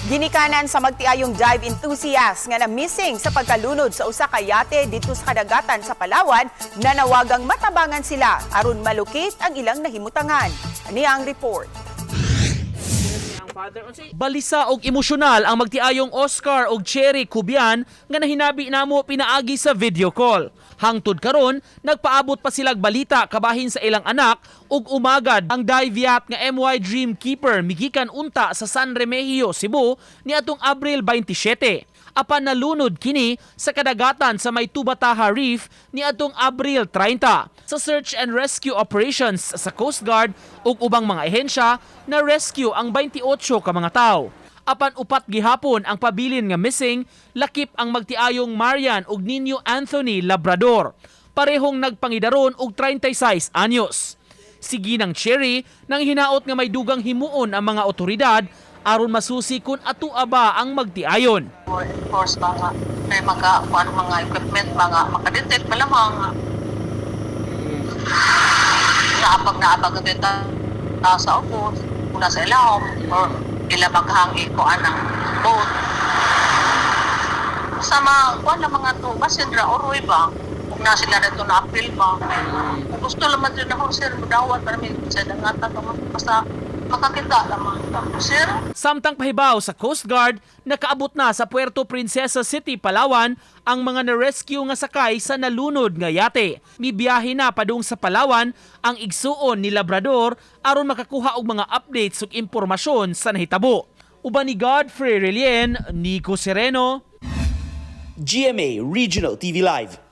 Ginikanan sa magtiayong dive enthusiast nga na missing sa pagkalunod sa usa ka yate dito sa kadagatan sa Palawan, nanawagang matabangan sila aron malukit ang ilang nahimutangan. Niya ang report. Balisa og emosyonal ang magtiayong Oscar og Cherry Cubian nga nahinabi namo pinaagi sa video call. Hangtod karon, nagpaabot pa silang balita kabahin sa ilang anak ug umagad ang dive yacht nga MY Dreamkeeper migikan unta sa San Remigio, Cebu niadtong Abril 27. Apan nalunod kini sa kadagatan sa may Tubataha Reef niadtong Abril 30. Sa search and rescue operations sa Coast Guard ug ubang mga ehensya na rescue ang 28 ka mga tao. Apan upat gihapon ang pabilin nga missing, lakip ang magtiayong Marian ug Nino Anthony Labrador. Parehong nagpangidaron og 36 anyos. Sige ng Cherry nang hinaot nga may dugang himuon ang mga otoridad aron masusi kung atua ba ang magtiayon. Of course, mga equipment, makadetect malamang naabag din sa upo, mula sa ilahom, or ila maghangi ko anang boat. Sa mga to, basindra o roy ba? Kung na sila na ito na-appeal ba? Gusto naman din ako, sir, mudawat, para may sa dangatan naman, basta makakita naman ako, sir. Samtang pahibaw sa Coast Guard, nakaabot na sa Puerto Princesa City, Palawan, ang mga na-rescue nga sakay sa nalunod nga yate. Mibiyahe na padung sa Palawan ang igsuon ni Labrador aron makakuha og mga updates ug impormasyon sa nahitabo. Uban ni Godfrey Relien, Nico Sereno, GMA Regional TV Live.